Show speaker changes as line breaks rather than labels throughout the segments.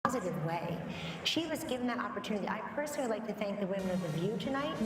positive way. She was given that opportunity. I personally would like to thank the women of The View tonight.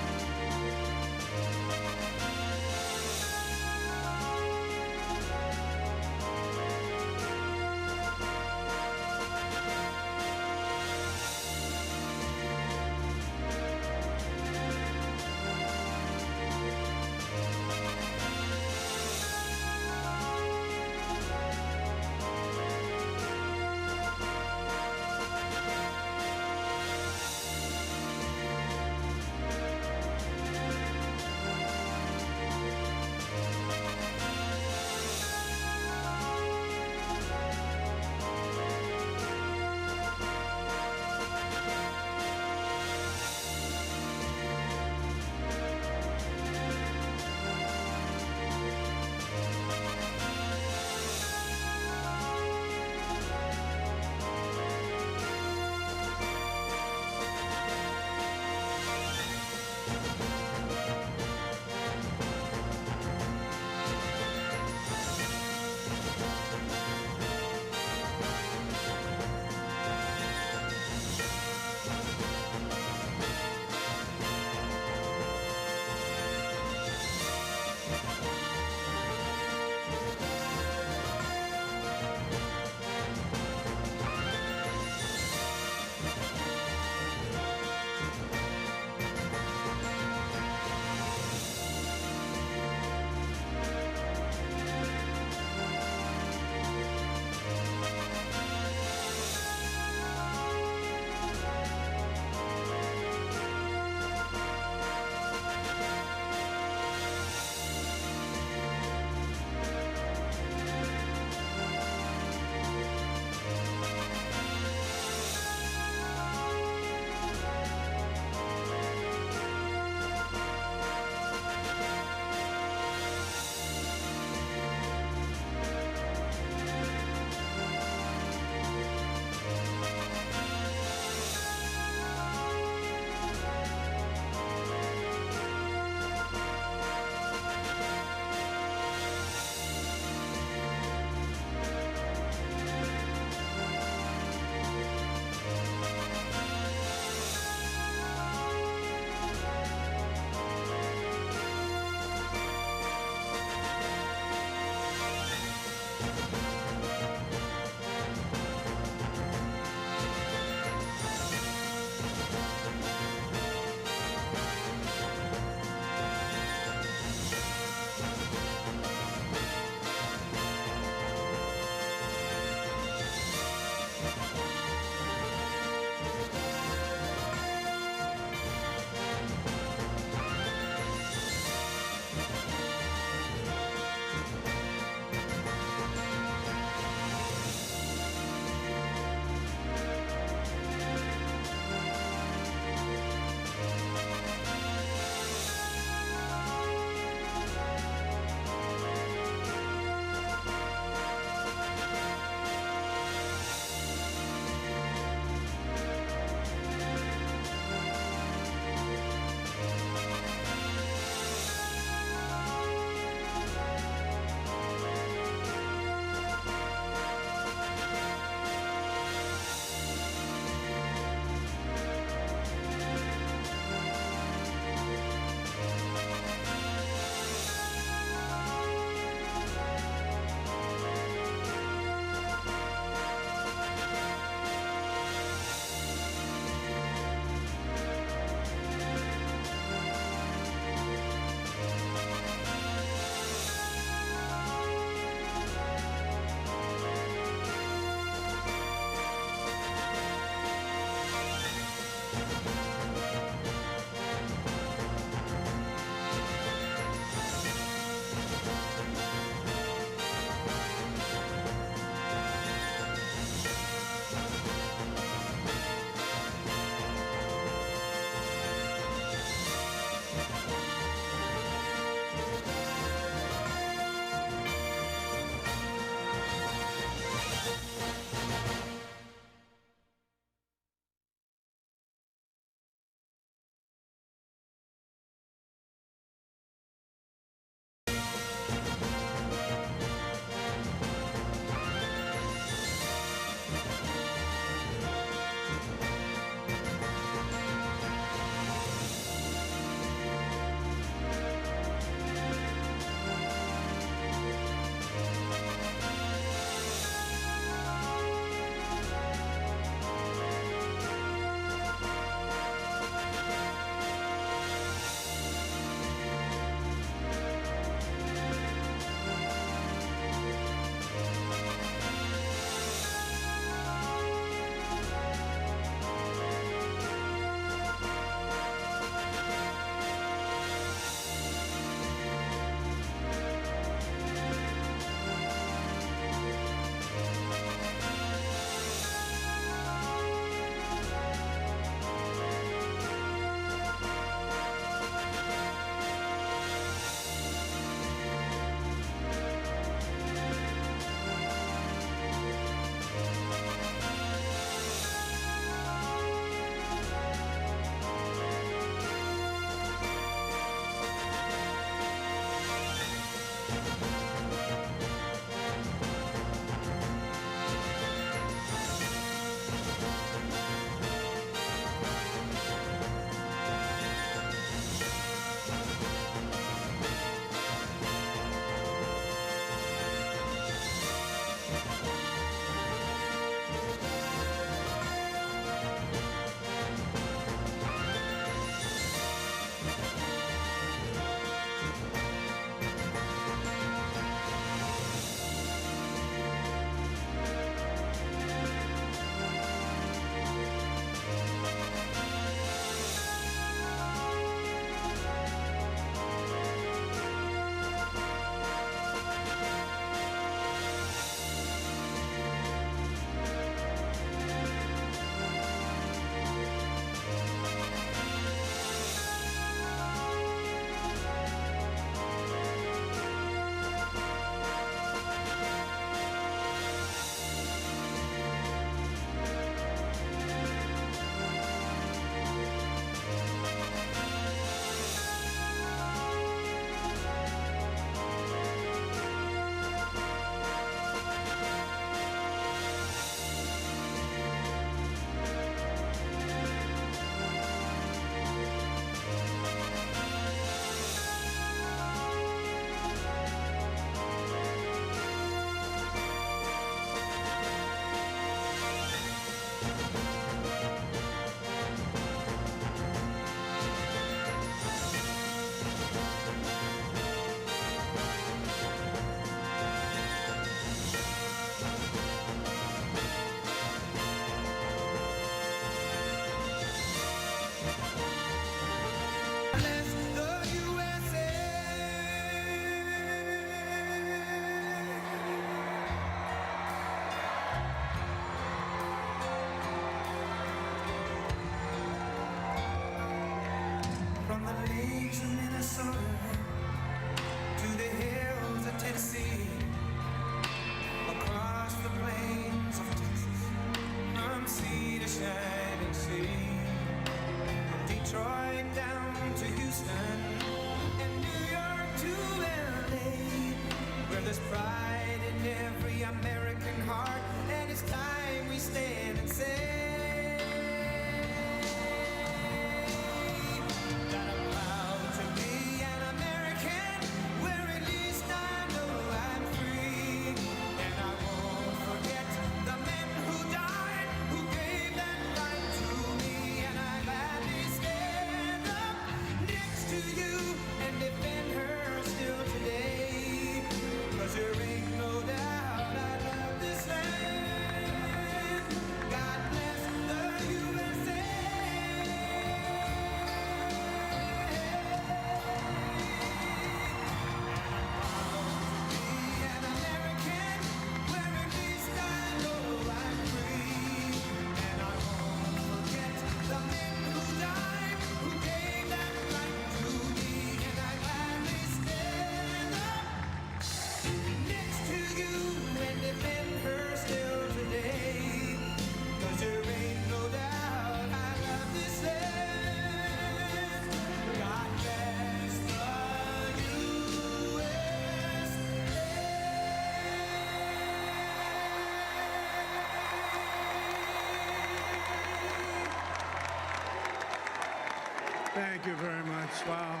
Thank you very much. Wow.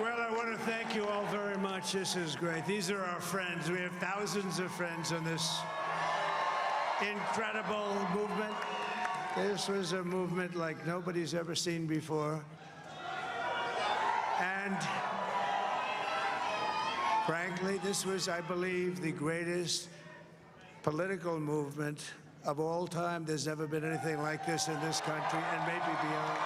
Well, I want to thank you all very much. This is great. These are our friends. We have thousands of friends on this incredible movement. This was a movement like nobody's ever seen before. And frankly, this was, I believe, the greatest political movement of all time. There's never been anything like this in this country, and maybe beyond.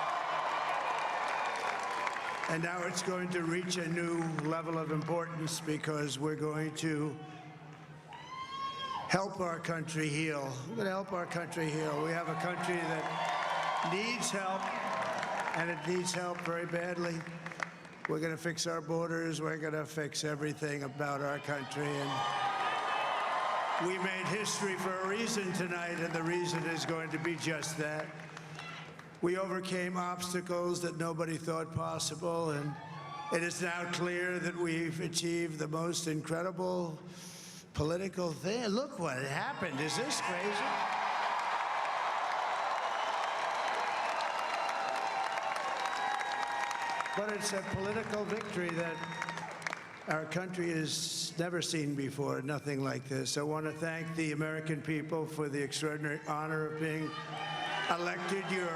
And now it's going to reach a new level of importance because we're going to help our country heal. We're going to help our country heal. We have a country that needs help, and it needs help very badly. We're going to fix our borders. We're going to fix everything about our country. And we made history for a reason tonight, and the reason is going to be just that. We overcame obstacles that nobody thought possible, and it is now clear that we've achieved the most incredible political thing. Look what happened. Is this crazy? But it's a political victory that our country has never seen before, nothing like this. I want to thank the American people for the extraordinary honor of being elected your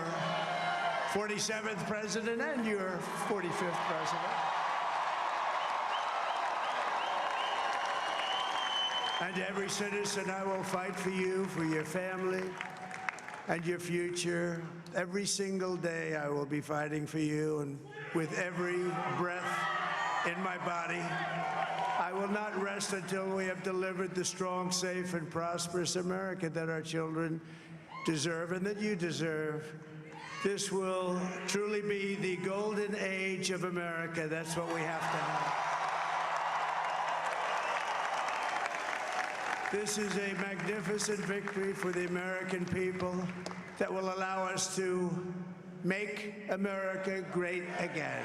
47th president and your 45th president. And every citizen, I will fight for you, for your family, and your future. Every single day, I will be fighting for you, and with every breath in my body, I will not rest until we have delivered the strong, safe, and prosperous America that our children deserve and that you deserve. This will truly be the golden age of America. That's what we have to have. This is a magnificent victory for the American people that will allow us to make America great again.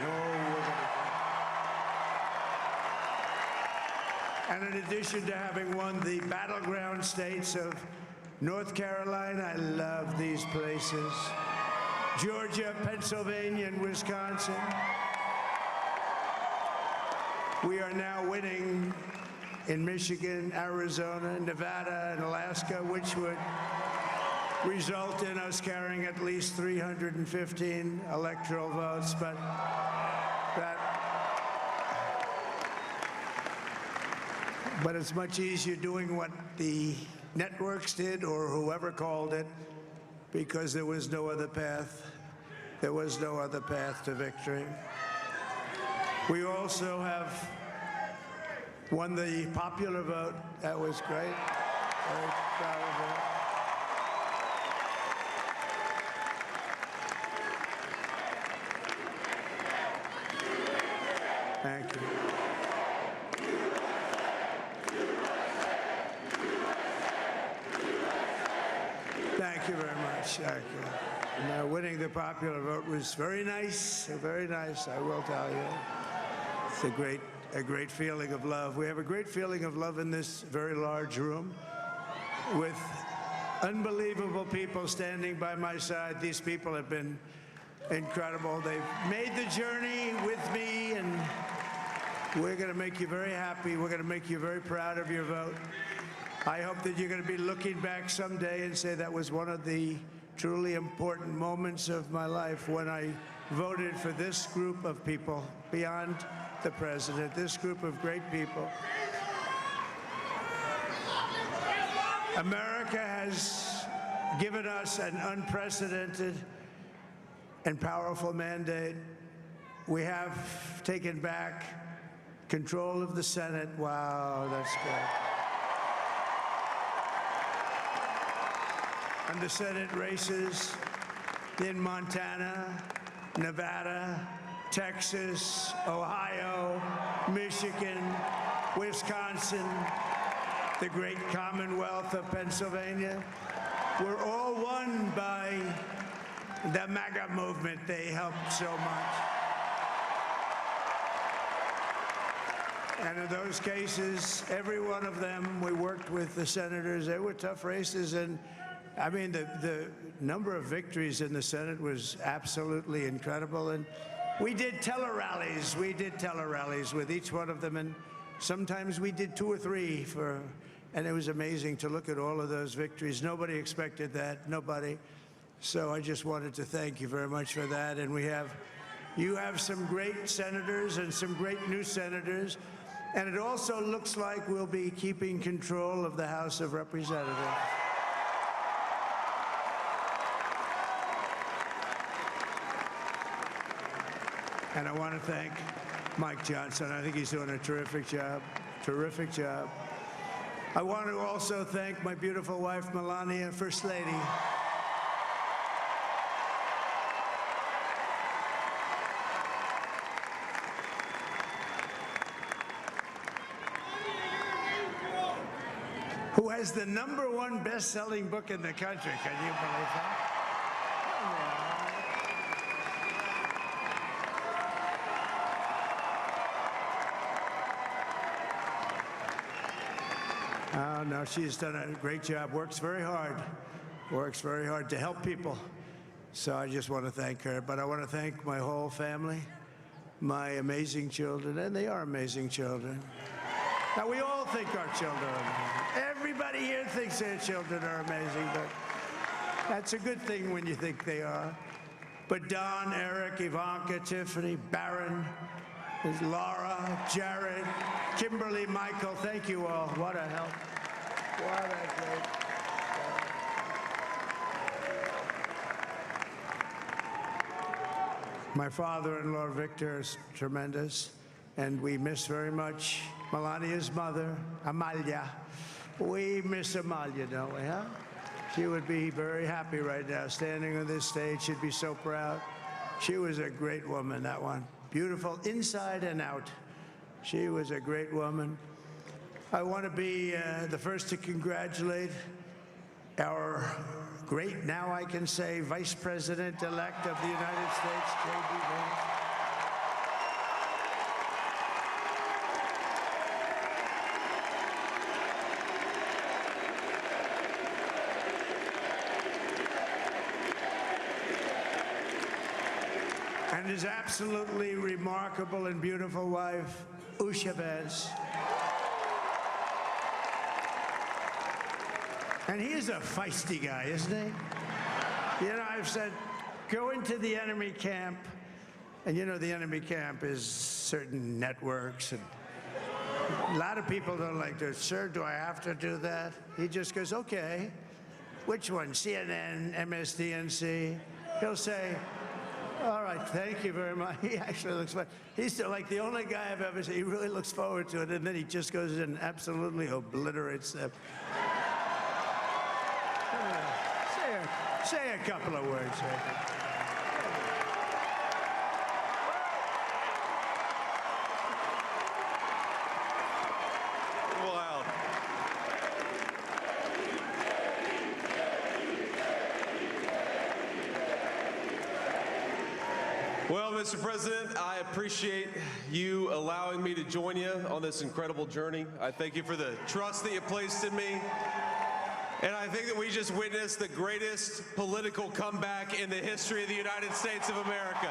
And in addition to having won the battleground states of North Carolina, I love these places, Georgia, Pennsylvania, and Wisconsin, we are now winning in Michigan, Arizona, Nevada, and Alaska, which would result in us carrying at least 315 electoral votes, but it's much easier doing what the networks did or whoever called it, because there was no other path. There was no other path to victory. We also have won the popular vote. That was great. Very proud of that. Thank you. Thank you very much. Thank you. Now, winning the popular vote was very nice, I will tell you. It's a great feeling of love. We have a great feeling of love in this very large room with unbelievable people standing by my side. These people have been incredible. They've made the journey with me, and we're going to make you very happy. We're going to make you very proud of your vote. I hope that you're going to be looking back someday and say that was one of the truly important moments of my life when I voted for this group of people beyond the president, this group of great people. America has given us an unprecedented and powerful mandate. We have taken back control of the Senate. Wow, that's good. And the Senate races in Montana, Nevada, Texas, Ohio, Michigan, Wisconsin, the great Commonwealth of Pennsylvania, were all won by the MAGA movement. They helped so much. And in those cases, every one of them, we worked with the senators. They were tough races. And I mean, the number of victories in the Senate was absolutely incredible. And we did tele-rallies. We did tele-rallies with each one of them. And sometimes we did 2 or 3 and it was amazing to look at all of those victories. Nobody expected that, nobody. So I just wanted to thank you very much for that. And you have some great senators and some great new senators. And it also looks like we'll be keeping control of the House of Representatives. And I want to thank Mike Johnson. I think he's doing a terrific job. Terrific job. I want to also thank my beautiful wife, Melania, First Lady. Who has the #1 best-selling book in the country. Can you believe that? Oh, no, she's done a great job. Works very hard to help people. So I just want to thank her. But I want to thank my whole family, my amazing children, and they are amazing children. Now, we all think our children are amazing. Everybody here thinks their children are amazing, but that's a good thing when you think they are. But Don, Eric, Ivanka, Tiffany, Barron, Laura, Jared, Kimberly, Michael, thank you all. What a help. What a great help. My father-in-law, Victor, is tremendous, and we miss very much Melania's mother, Amalia. We miss Amalia, don't we, huh? She would be very happy right now, standing on this stage. She'd be so proud. She was a great woman, that one. Beautiful inside and out. She was a great woman. I want to be the first to congratulate our great, now I can say, Vice President-elect of the United States, J.D. Vance. And his absolutely remarkable and beautiful wife, Usha Vance. And he is a feisty guy, isn't he? You know, I've said, go into the enemy camp, and you know the enemy camp is certain networks, and a lot of people don't like this. Sir, do I have to do that? He just goes, okay. Which one? CNN, MSDNC? He'll say, all right, thank you very much. He actually looks fun. He's still like the only guy I've ever seen. He really looks forward to it, and then he just goes and absolutely obliterates them. Say a couple of words.
Wow. Well, Mr. President, I appreciate you allowing me to join you on this incredible journey. I thank you for the trust that you placed in me. And I think that we just witnessed the greatest political comeback in the history of the United States of America.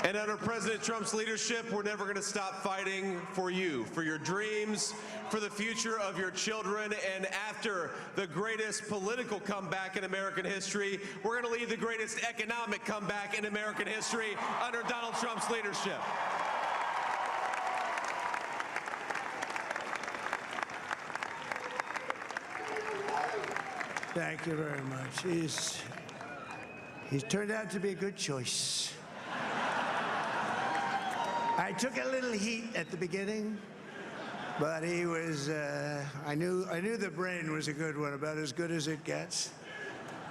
And under President Trump's leadership, we're never going to stop fighting for you, for your dreams, for the future of your children. And after the greatest political comeback in American history, we're going to lead the greatest economic comeback in American history under Donald Trump's leadership.
Thank you very much. He's turned out to be a good choice. I took a little heat at the beginning, but he was, I knew the brain was a good one, about as good as it gets.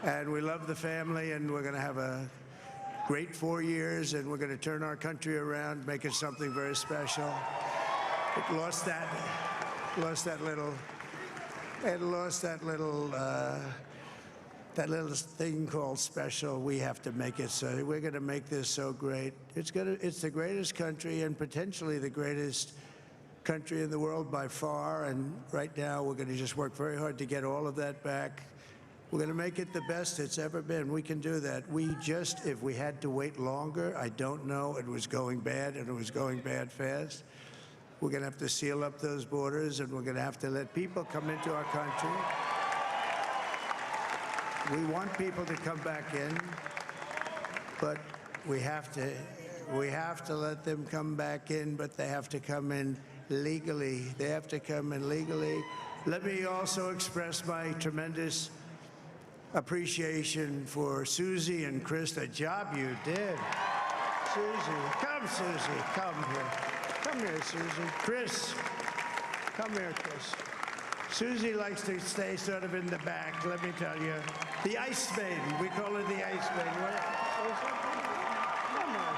And we love the family, and we're going to have a great 4 years, and we're going to turn our country around, make it something very special. It lost that little that little thing called special, we have to make it so. We're going to make this so great. It's the greatest country and potentially the greatest country in the world by far. And right now, we're going to just work very hard to get all of that back. We're going to make it the best it's ever been. We can do that. If we had to wait longer, I don't know. It was going bad, and it was going bad fast. We're going to have to seal up those borders, and we're going to have to let people come into our country. We want people to come back in, but we have to let them come back in, but they have to come in legally. They have to come in legally. Let me also express my tremendous appreciation for Susie and Chris, the job you did. Susie, come here. Come here, Susie. Chris, come here, Chris. Susie likes to stay sort of in the back, let me tell you. The Ice Maiden, we call her the Ice Maiden. Come here,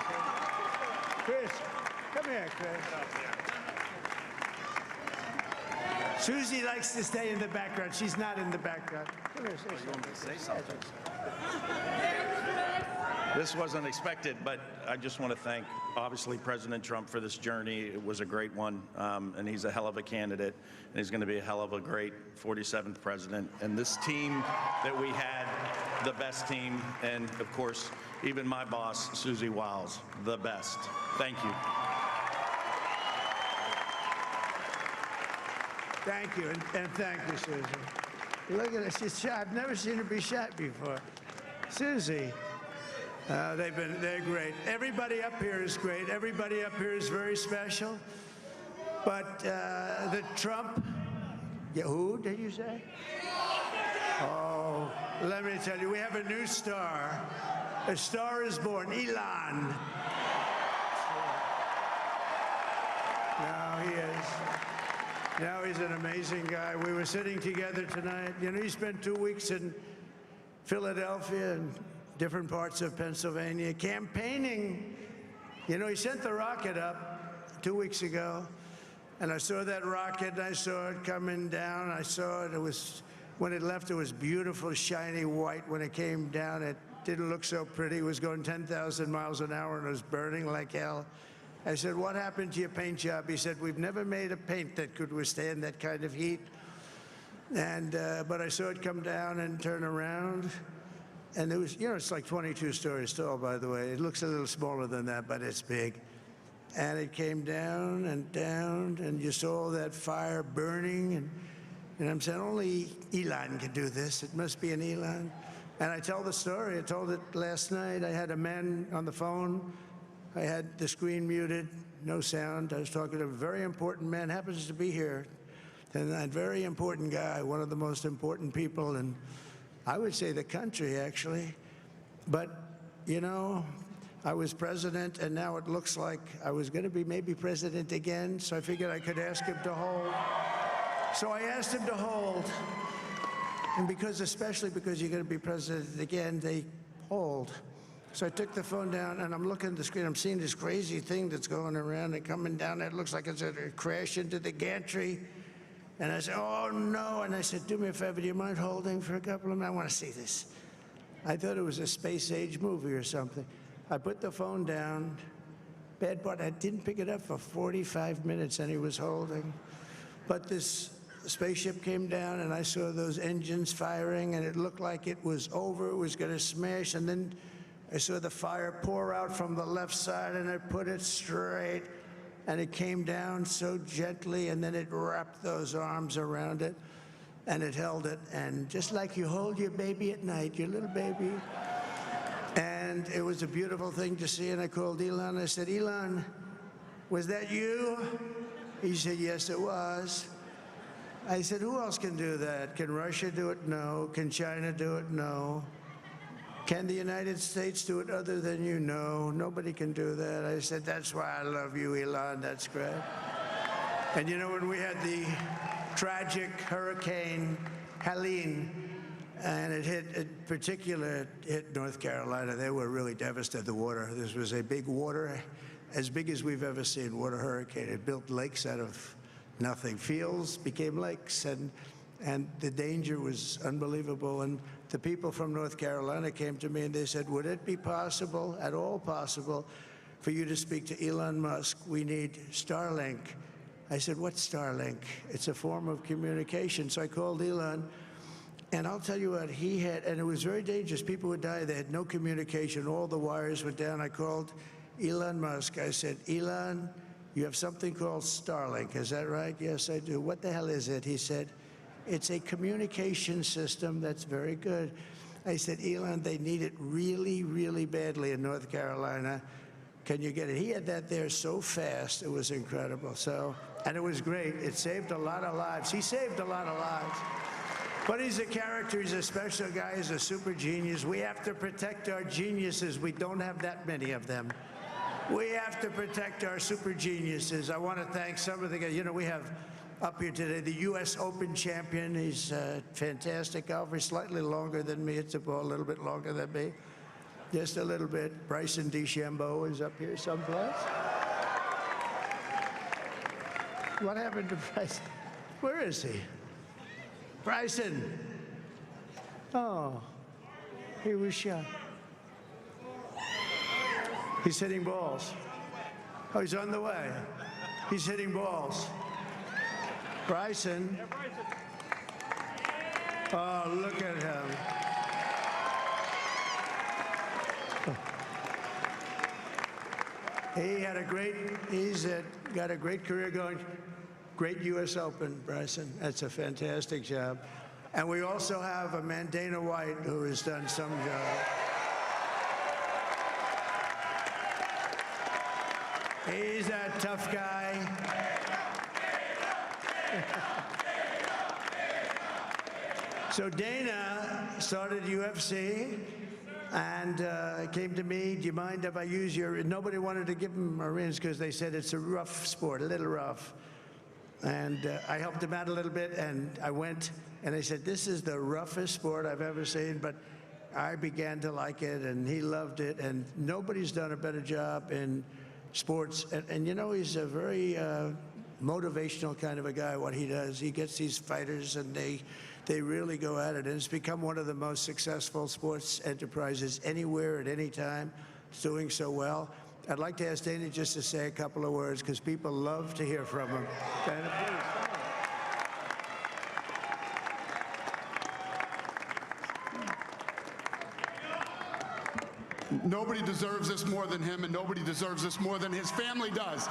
Chris. Come here, Chris. Susie likes to stay in the background. She's not in the background. Come here, say something.
Say something. This wasn't expected, but I just want to thank, obviously, President Trump for this journey. It was a great one, and he's a hell of a candidate, and he's going to be a hell of a great 47th president. And this team that we had, the best team, and, of course, even my boss, Susie Wiles, the best. Thank you.
Thank you, and thank you, Susie. Look at her, she's shy. I've never seen her be shy before. Susie, they're great. Everybody up here is great. Everybody up here is very special. But the Trump, who did you say? Oh, let me tell you, we have a new star. A star is born, Elon. Now he is. Now he's an amazing guy. We were sitting together tonight. You know, he spent 2 weeks in Philadelphia and different parts of Pennsylvania campaigning. You know, he sent the rocket up 2 weeks ago, and I saw that rocket, and I saw it coming down. I saw it. It was, when it left, it was beautiful, shiny white. When it came down, it didn't look so pretty. It was going 10,000 miles an hour, and it was burning like hell. I said, what happened to your paint job? He said, we've never made a paint that could withstand that kind of heat. And, but I saw it come down and turn around. And it was, you know, it's like 22 stories tall, by the way. It looks a little smaller than that, but it's big. And it came down, and you saw all that fire burning. And I'm saying, only Elon can do this. It must be an Elon. And I tell the story. I told it last night. I had a man on the phone. I had the screen muted, no sound. I was talking to a very important man, happens to be here. And a very important guy, one of the most important people in, I would say, the country, actually. But, you know, I was president, and now it looks like I was going to be maybe president again, so I figured I could ask him to hold. So I asked him to hold. And especially because you're going to be president again, they hold. So I took the phone down, and I'm looking at the screen. I'm seeing this crazy thing that's going around and coming down. It looks like it's going to crash into the gantry. And I said, oh, no. And I said, do me a favor. Do you mind holding for a couple of minutes? I want to see this. I thought it was a space-age movie or something. I put the phone down. Bad part, I didn't pick it up for 45 minutes, and he was holding. But this spaceship came down, and I saw those engines firing, and it looked like it was over. It was going to smash, and then I saw the fire pour out from the left side, and I put it straight, and it came down so gently, and then it wrapped those arms around it, and it held it, and just like you hold your baby at night, your little baby. And it was a beautiful thing to see, and I called Elon. I said, Elon, was that you? He said, yes, it was. I said, who else can do that? Can Russia do it? No. Can China do it? No. Can the United States do it other than you? No, nobody can do that. I said, that's why I love you, Elon. That's great. And you know, when we had the tragic Hurricane Helene, and it hit North Carolina, they were really devastated, the water. This was a big water, as big as we've ever seen, water hurricane. It built lakes out of nothing. Fields became lakes, and and the danger was unbelievable. And the people from North Carolina came to me and they said, would it be possible, at all possible, for you to speak to Elon Musk? We need Starlink. I said, what's Starlink? It's a form of communication. So I called Elon, and I'll tell you what, he had, and it was very dangerous. People would die. They had no communication. All the wires went down. I called Elon Musk. I said, Elon, you have something called Starlink. Is that right? Yes, I do. What the hell is it? He said, it's a communication system that's very good. I said, Elon, they need it really, really badly in North Carolina. Can you get it? He had that there so fast, it was incredible. So, and it was great. It saved a lot of lives. He saved a lot of lives. But he's a character, he's a special guy, he's a super genius. We have to protect our geniuses. We don't have that many of them. We have to protect our super geniuses. I want to thank some of the guys. You know, we have up here today the U.S. Open champion. He's a fantastic golfer. He's slightly longer than me. It's a little bit longer than me. Just a little bit. Bryson DeChambeau is up here someplace. What happened to Bryson? Where is he? Bryson. Oh, he was shot. He's hitting balls. Oh, he's on the way. He's hitting balls. Bryson. Oh, look at him. He had a great, got a great career going. Great U.S. Open, Bryson. That's a fantastic job. And we also have a man, Dana White, who has done some job. He's a tough guy. So Dana started UFC and came to me, do you mind if I use your, nobody wanted to give him Marines because they said it's a rough sport, a little rough. And I helped him out a little bit, and I went, and I said, this is the roughest sport I've ever seen, but I began to like it, and he loved it, and nobody's done a better job in sports. And you know, he's a very motivational kind of a guy, what he does. He gets these fighters, and they really go at it, and it's become one of the most successful sports enterprises anywhere at any time. It's doing so well. I'd like to ask Dana just to say a couple of words, because people love to hear from him. Dana,
please. Nobody deserves this more than him, and nobody deserves this more than his family does.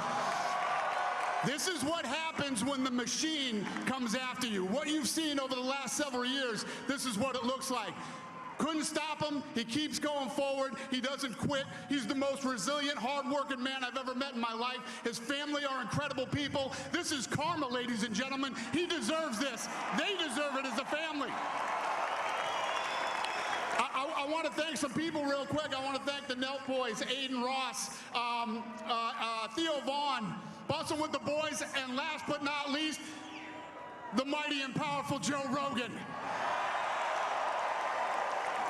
This is what happens when the machine comes after you. What you've seen over the last several years, this is what it looks like. Couldn't stop him. He keeps going forward. He doesn't quit. He's the most resilient, hard-working man I've ever met in my life. His family are incredible people. This is karma, ladies and gentlemen. He deserves this. They deserve it as a family. I want to thank some people real quick. I want to thank the Nelk boys, Aiden Ross, Theo Vaughn, Bussin' with the Boys, and last but not least, the mighty and powerful Joe Rogan.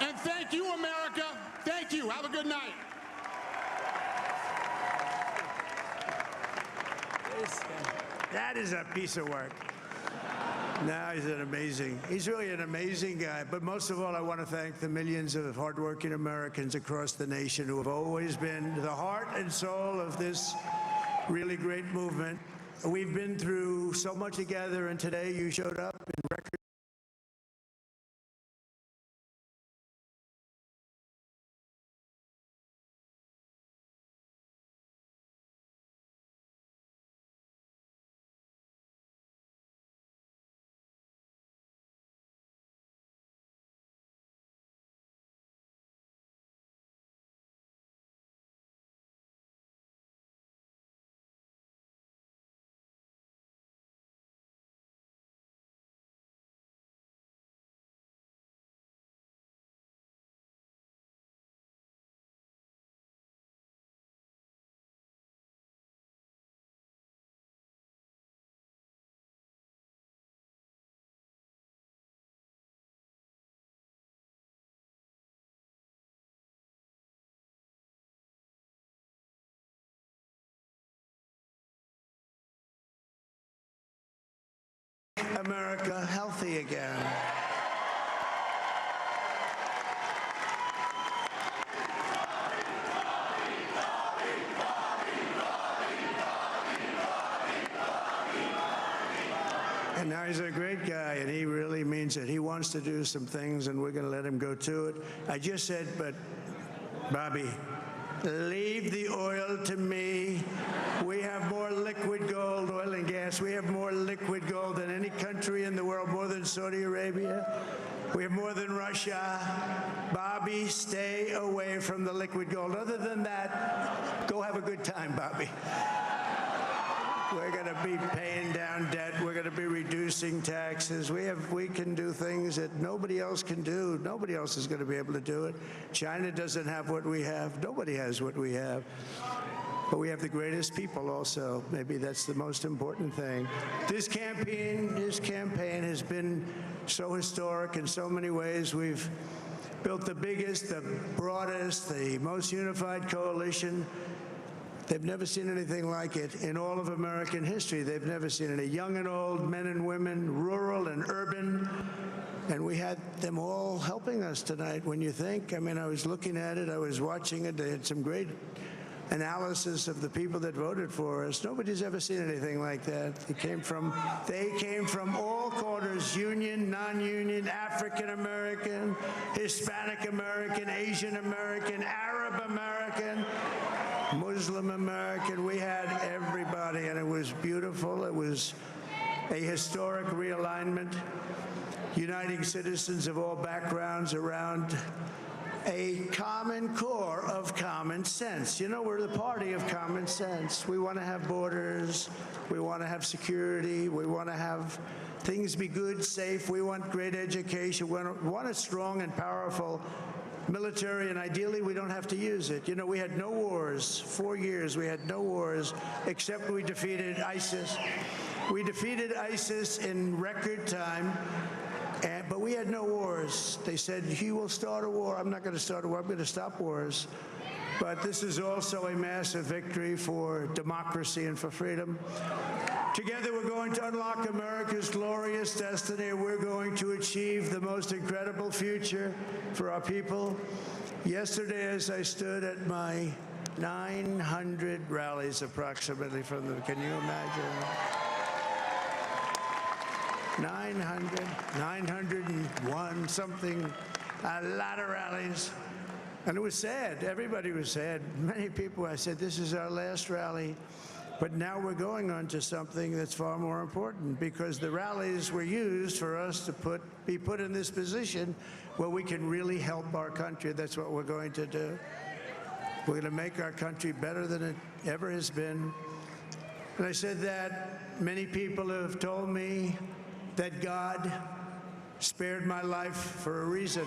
And thank you, America. Thank you. Have a good night.
that is a piece of work. No, he's really an amazing guy. But most of all, I want to thank the millions of hardworking Americans across the nation who have always been the heart and soul of this really great movement. We've been through so much together, and today you showed up in record America healthy again. And now he's a great guy, and he really means it. He wants to do some things, and we're going to let him go to it. I just said, but Bobby, leave the oil to me. We have more liquid gold, oil and gas. We have more liquid gold than any country in the world, more than Saudi Arabia. We have more than Russia. Bobby, stay away from the liquid gold. Other than that, go have a good time, Bobby. We're going to be paying down debt. We're going to be reducing taxes. We can do things that nobody else can do. Nobody else is going to be able to do it. China doesn't have what we have. Nobody has what we have. But we have the greatest people also. Maybe that's the most important thing. This campaign has been so historic in so many ways. We've built the biggest, the broadest, the most unified coalition. They've never seen anything like it in all of American history. They've never seen it. Young and old, men and women, rural and urban. And we had them all helping us tonight. When you think, I mean, I was looking at it, I was watching it. They had some great analysis of the people that voted for us. Nobody's ever seen anything like that. They came from all corners, union, non-union, African American, Hispanic American, Asian American, Arab American, Muslim American. We had everybody, and it was beautiful. It was a historic realignment, uniting citizens of all backgrounds around a common core of common sense. You know, we're the party of common sense. We want to have borders. We want to have security. We want to have things be good, safe. We want great education. We want a strong and powerful military, and ideally we don't have to use it. You know, we had no wars. 4 years we had no wars, except we defeated ISIS. We defeated ISIS in record time, but we had no wars. They said, he will start a war. I'm not going to start a war. I'm going to stop wars. But this is also a massive victory for democracy and for freedom. Together, we're going to unlock America's glorious destiny. We're going to achieve the most incredible future for our people. Yesterday, as I stood at my 900 rallies approximately from them, can you imagine? 901 something, a lot of rallies. And it was sad. Everybody was sad. Many people, I said, this is our last rally. But now we're going on to something that's far more important, because the rallies were used for us to be put in this position where we can really help our country. That's what we're going to do. We're going to make our country better than it ever has been. And I said that many people have told me that God spared my life for a reason.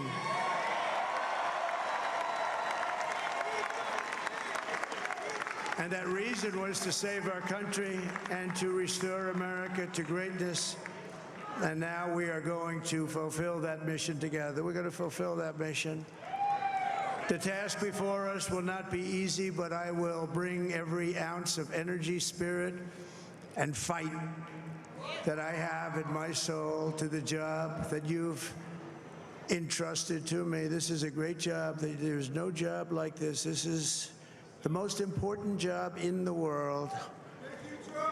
And that reason was to save our country and to restore America to greatness. And now we are going to fulfill that mission together. We're going to fulfill that mission. The task before us will not be easy, but I will bring every ounce of energy, spirit, and fight that I have in my soul to the job that you've entrusted to me. This is a great job. There's no job like this. This is the most important job in the world.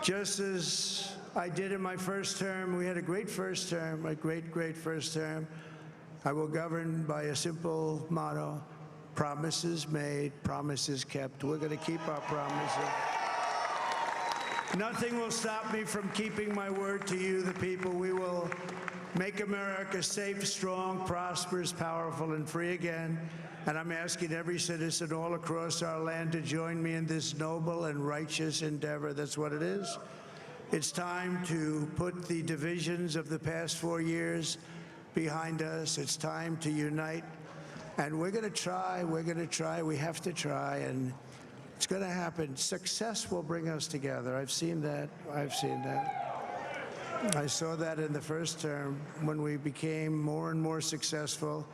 Just as I did in my first term, we had a great first term, a great first term. I will govern by a simple motto: promises made, promises kept. We're going to keep our promises. Nothing will stop me from keeping my word to you, the people. We will make America safe, strong, prosperous, powerful, and free again. And I'm asking every citizen all across our land to join me in this noble and righteous endeavor. That's what it is. It's time to put the divisions of the past 4 years behind us. It's time to unite. And we're going to try. We're going to try. We have to try. And it's going to happen. Success will bring us together. I've seen that. I've seen that. I saw that in the first term when we became more and more successful.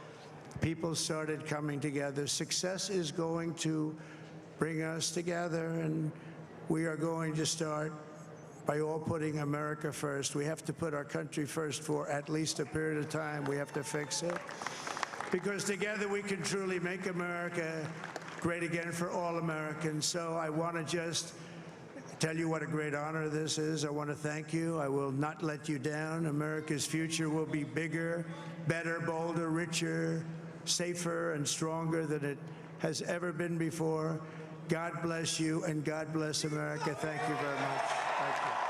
People started coming together. Success is going to bring us together, and we are going to start by all putting America first. We have to put our country first for at least a period of time. We have to fix it. Because together we can truly make America great again for all Americans. So I want to just tell you what a great honor this is. I want to thank you. I will not let you down. America's future will be bigger, better, bolder, richer, safer, and stronger than it has ever been before. God bless you, and God bless America. Thank you very much. Thank you.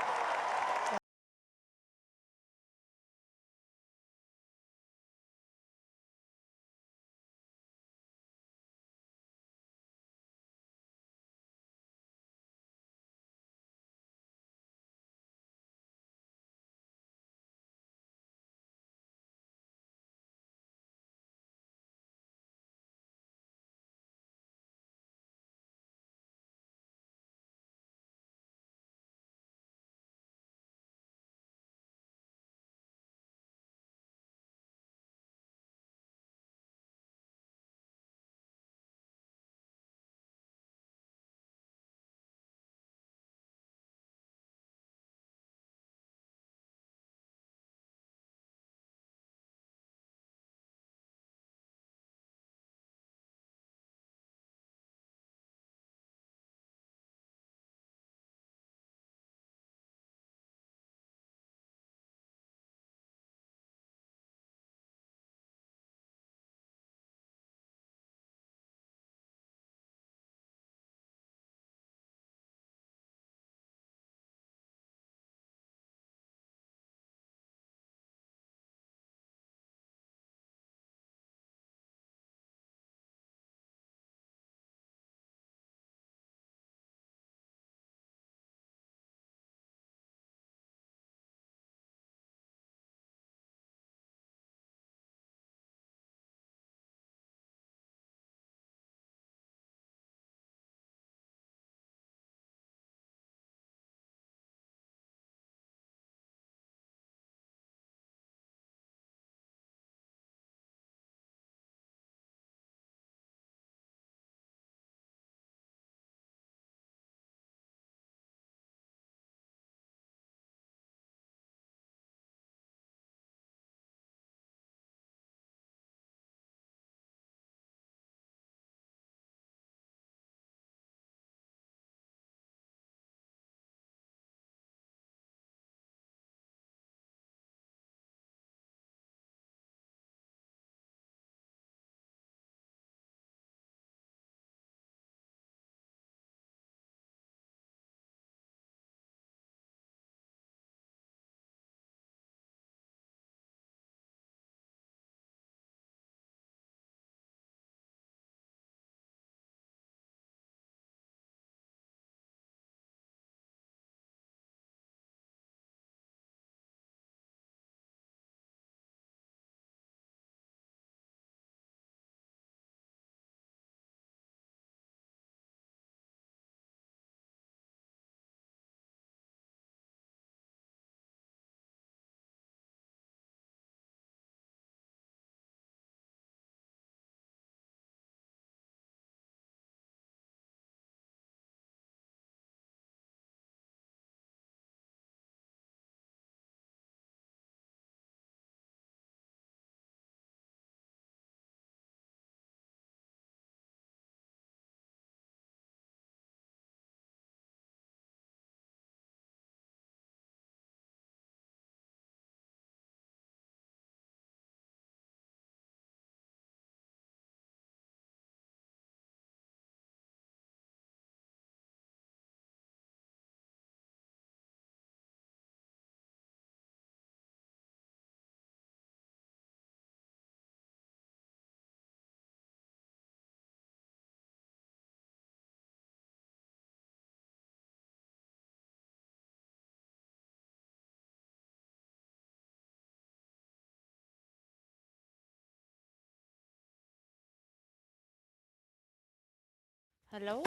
Hello?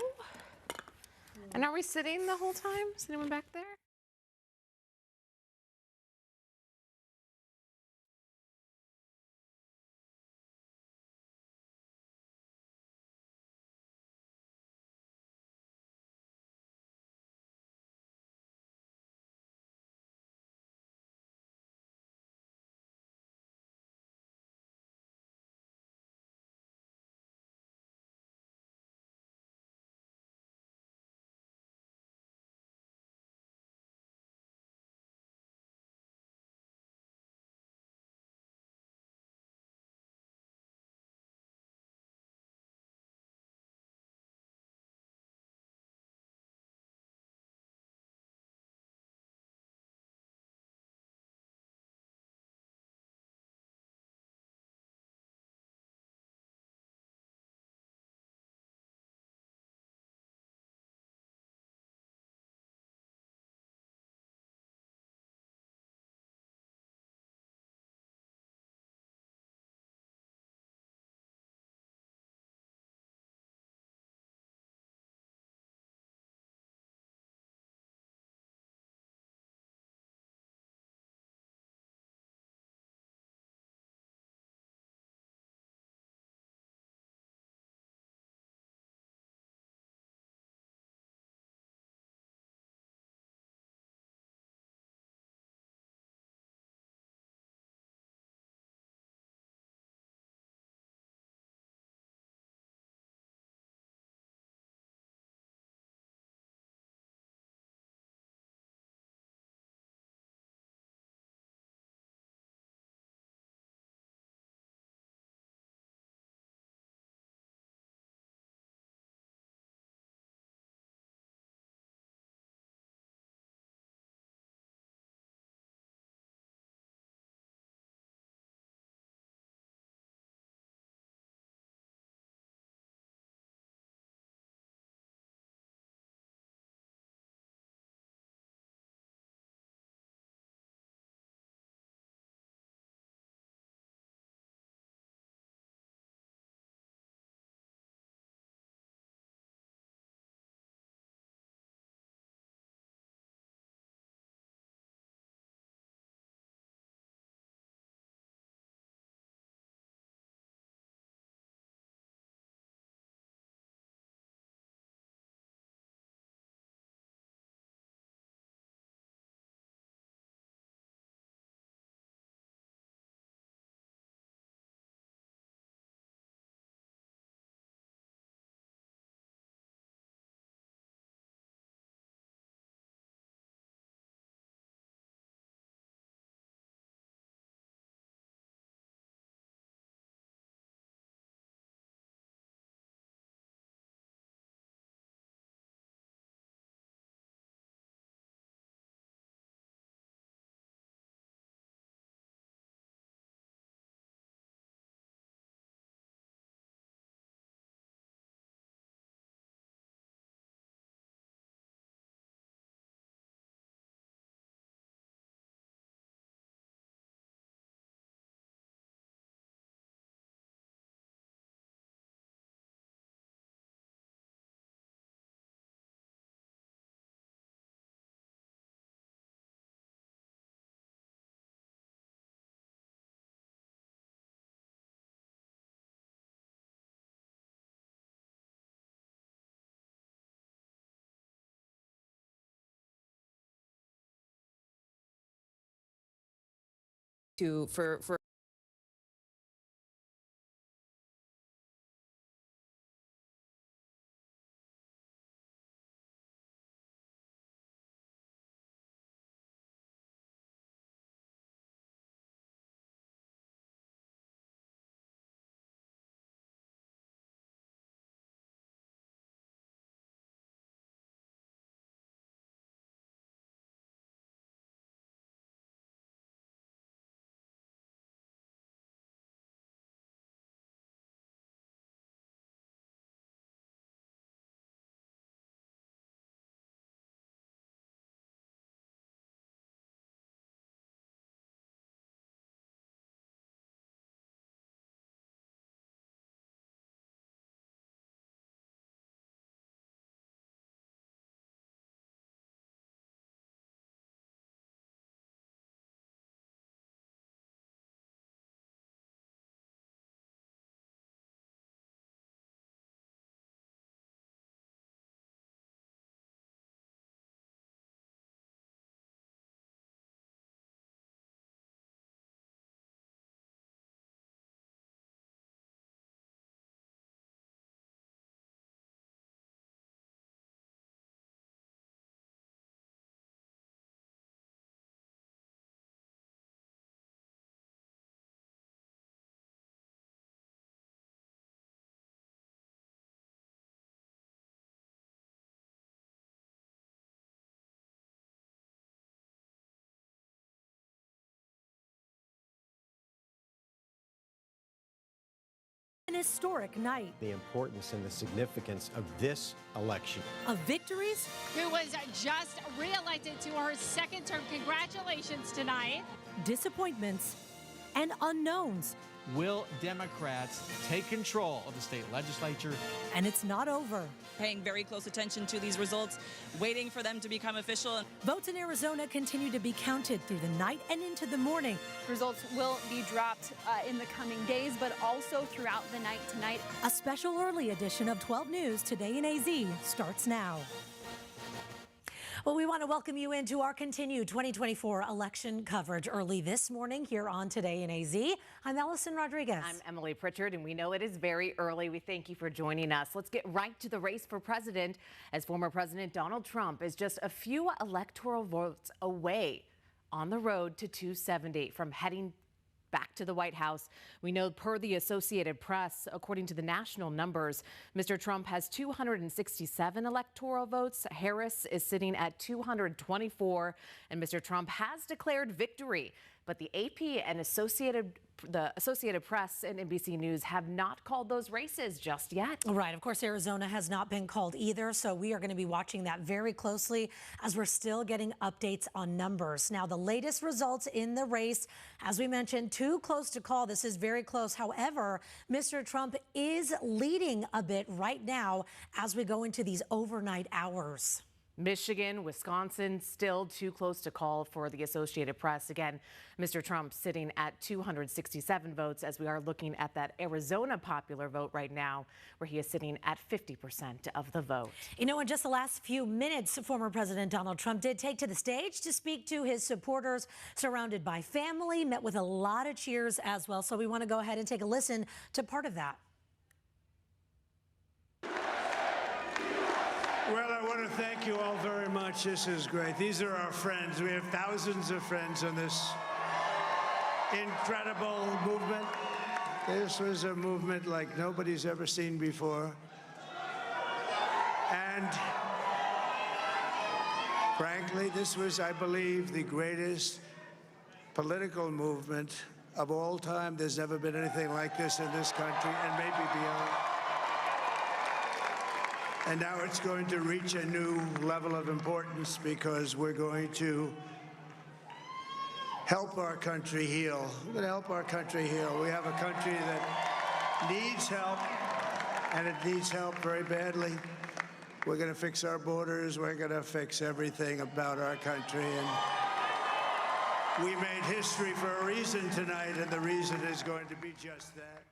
And are we sitting the whole time? Is anyone back there?
for
An historic night
the importance and the significance of this election.
of victories
Who was just reelected to her second term. Congratulations tonight.
disappointments, and unknowns.
Will Democrats take control of the state legislature?
And it's not over.
paying very close attention to these results, waiting for them to become official.
Votes in Arizona continue to be counted through the night and into the morning.
Results will be dropped in the coming days, but also throughout the night tonight.
A special early edition of 12 News Today in AZ starts now. Well, we want to welcome you into our continued 2024 election coverage early this morning here on Today in AZ. I'm Allison Rodriguez.
I'm Emily Pritchard, and we know it is very early. We thank you for joining us. Let's get right to the race for president, as former President Donald Trump is just a few electoral votes away on the road to 270 from heading back to the White House. We know per the Associated Press, according to the national numbers, Mr. Trump has 267 electoral votes. Harris is sitting at 224, and Mr. Trump has declared victory. But the AP and the Associated Press and NBC News have not called those races just yet.
Right. Of course, Arizona has not been called either. So we are going to be watching that very closely as we're still getting updates on numbers. Now, the latest results in the race, as we mentioned, too close to call. This is very close. However, Mr. Trump is leading a bit right now as we go into these overnight hours.
Michigan, Wisconsin, still too close to call for the Associated Press. Again, Mr. Trump sitting at 267 votes as we are looking at that Arizona popular vote right now, where he is sitting at 50% of the vote.
You know, in just the last few minutes, former President Donald Trump did take to the stage to speak to his supporters, surrounded by family, met with a lot of cheers as well. So we want to go ahead and take a listen to part of that.
Well, I want to thank you all very much. This is great. These are our friends. We have thousands of friends on this incredible movement. This was a movement like nobody's ever seen before. And frankly, this was, I believe, the greatest political movement of all time. There's never been anything like this in this country and maybe beyond. And now it's going to reach a new level of importance because we're going to help our country heal. We're going to help our country heal. We have a country that needs help, and it needs help very badly. We're going to fix our borders. We're going to fix everything about our country. And we made history for a reason tonight, and the reason is going to be just that.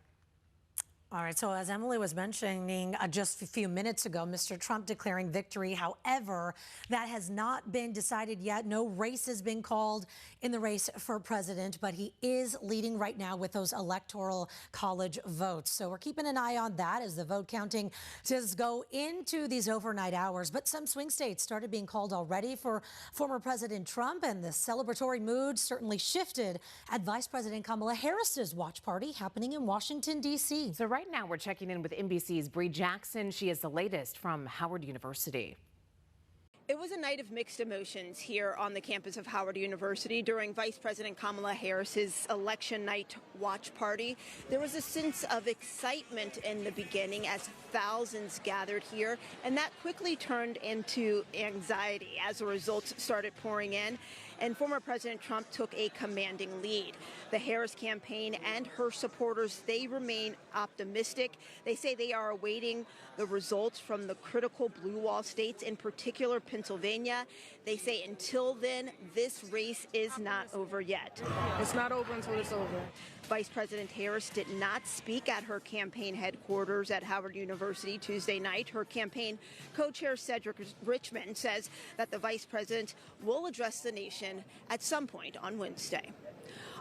All right, so as Emily was mentioning just a few minutes ago, Mr. Trump declaring victory. However, that has not been decided yet. No race has been called in the race for president, but he is leading right now with those electoral college votes. So we're keeping an eye on that as the vote counting does go into these overnight hours. But some swing states started being called already for former President Trump, and the celebratory mood certainly shifted at Vice President Kamala Harris's watch party happening in Washington, D.C.
So right now we're checking in with NBC's Bree Jackson. She is the latest from Howard University.
It was a night of mixed emotions here on the campus of Howard University during Vice President Kamala Harris's election night watch party. There was a sense of excitement in the beginning as thousands gathered here, and that quickly turned into anxiety as the results started pouring in. And former President Trump took a commanding lead. The Harris campaign and her supporters, they remain optimistic. They say they are awaiting the results from the critical blue wall states, in particular Pennsylvania. They say until then, this race is not over yet.
It's not over until it's over.
Vice President Harris did not speak at her campaign headquarters at Howard University Tuesday night. Her campaign co-chair Cedric Richmond says that the vice president will address the nation at some point on Wednesday.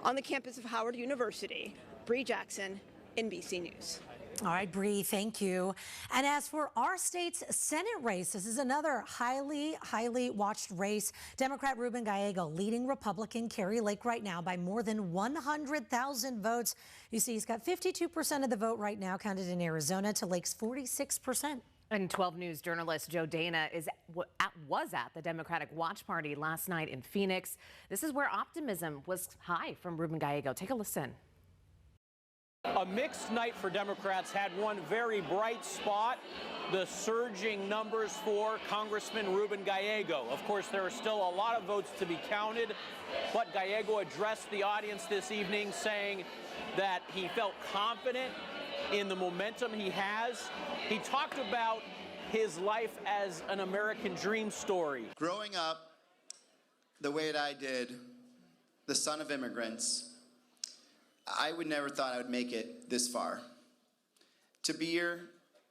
On the campus of Howard University, Bree Jackson, NBC News.
All right, Bree, thank you. And as for our state's Senate race, this is another highly watched race. Democrat Ruben Gallego leading Republican Kari Lake right now by more than 100,000 votes. You see, he's got 52% of the vote right now counted in Arizona to Lake's 46%.
And 12 News journalist Joe Dana was at the Democratic Watch Party last night in Phoenix. This is where optimism was high from Ruben Gallego. Take a listen.
A mixed night for Democrats had one very bright spot, the surging numbers for Congressman Ruben Gallego. Of course, there are still a lot of votes to be counted, but Gallego addressed the audience this evening saying that he felt confident in the momentum he has. He talked about his life as an American dream story.
Growing up the way that I did, the son of immigrants, I would never thought I would make it this far. To be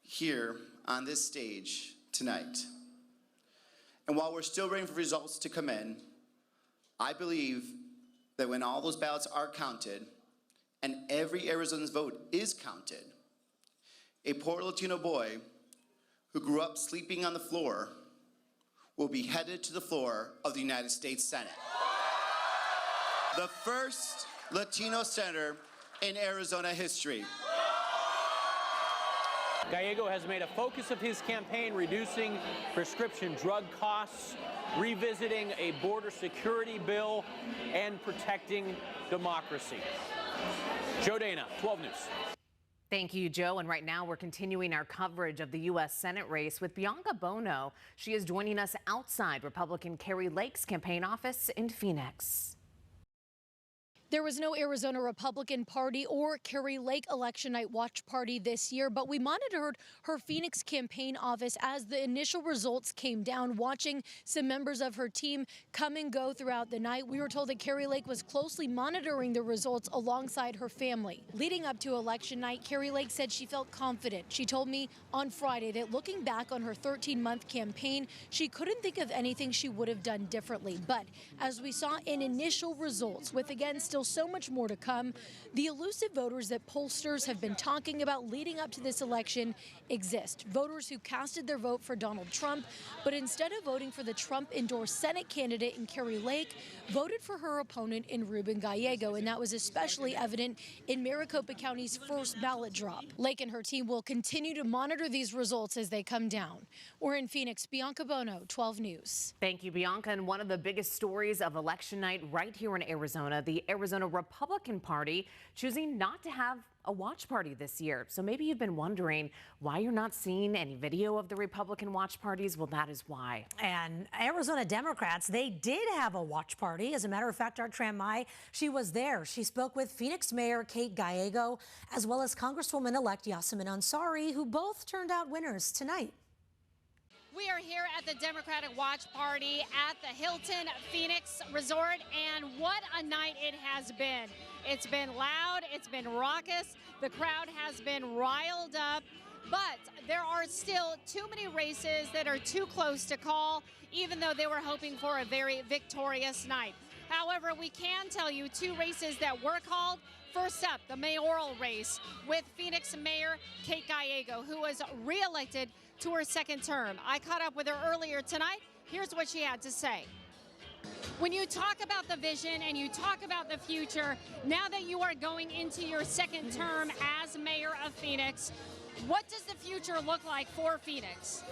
here on this stage tonight. And while we're still waiting for results to come in, I believe that when all those ballots are counted and every Arizona's vote is counted, a poor Latino boy who grew up sleeping on the floor will be headed to the floor of the United States Senate. The first Latino senator in Arizona history.
Gallego has made a focus of his campaign reducing prescription drug costs, revisiting a border security bill, and protecting democracy. Joe Dana, 12 News.
Thank you, Joe. And right now we're continuing our coverage of the U.S. Senate race with Bianca Bono. She is joining us outside Republican Kari Lake's campaign office in Phoenix.
There was no Arizona Republican Party or Kari Lake election night watch party this year, but we monitored her Phoenix campaign office as the initial results came down, watching some members of her team come and go throughout the night. We were told that Kari Lake was closely monitoring the results alongside her family. Leading up to election night, Kari Lake said she felt confident. She told me on Friday that looking back on her 13-month campaign, she couldn't think of anything she would have done differently. But as we saw in initial results, with again still so much more to come, the elusive voters that pollsters have been talking about leading up to this election exist. Voters who casted their vote for Donald Trump, but instead of voting for the Trump-endorsed Senate candidate in Kari Lake, voted for her opponent in Ruben Gallego, and that was especially evident in Maricopa County's first ballot drop. Lake and her team will continue to monitor these results as they come down. We're in Phoenix. Bianca Bono, 12 News.
Thank you, Bianca. And one of the biggest stories of election night right here in Arizona, the Arizona Republican Party choosing not to have a watch party this year. So maybe you've been wondering why you're not seeing any video of the Republican watch parties. Well, that is why.
And Arizona Democrats, they did have a watch party. As a matter of fact, our Tram Mai, she was there. She spoke with Phoenix Mayor Kate Gallego, as well as Congresswoman-elect Yasamin Ansari, who both turned out winners tonight.
We are here at the Democratic Watch Party at the Hilton Phoenix Resort, and what a night it has been.
It's been loud, it's been raucous, the crowd has been riled up, but there are still too many races that are too close to call, even though they were hoping for a very victorious night. However, we can tell you 2 races that were called. First up, the mayoral race with Phoenix Mayor Kate Gallego, who was reelected to her 2nd term. I caught up with her earlier tonight. Here's what she had to say. When you talk about the vision and you talk about the future, now that you are going into your 2nd term as mayor of Phoenix, what does the future look like for Phoenix?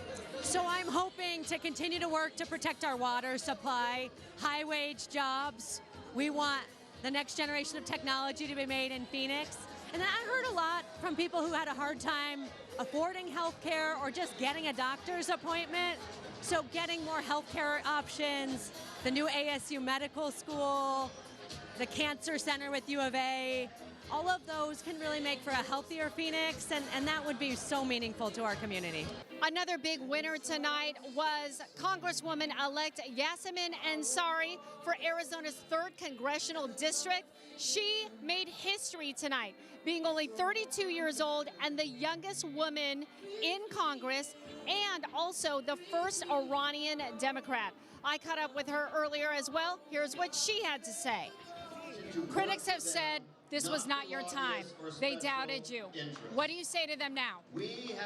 So I'm hoping to continue to work to protect our water supply, high-wage jobs. We want the next generation of technology to be made in Phoenix. And then I heard a lot from people who had a hard time affording health care or just getting a doctor's appointment. So getting more health care options, the new ASU Medical School, the Cancer Center with U of A, all of those can really make for a healthier Phoenix, and that would be so meaningful to our community.
Another big winner tonight was Congresswoman-elect Yasamin Ansari for Arizona's 3rd Congressional District. She made history tonight, being only 32 years old and the youngest woman in Congress, and also the first Iranian Democrat. I caught up with her earlier as well. Here's what she had to say. Critics have said this was not your time. They doubted you. What do you say to them now?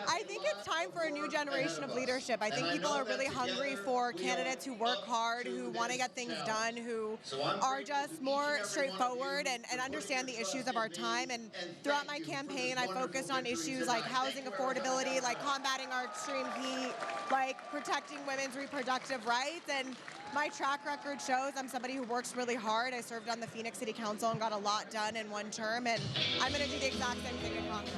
I think it's time for a new generation of leadership. I think people are really hungry for candidates who work hard, who want to get things done, who are just more straightforward and understand the issues of our time. And throughout my campaign, I focused on issues like housing affordability, like combating our extreme heat, like protecting women's reproductive rights. And my track record shows I'm somebody who works really hard. I served on the Phoenix City Council and got a lot done in 1 term, and I'm going to do the exact same thing in Congress.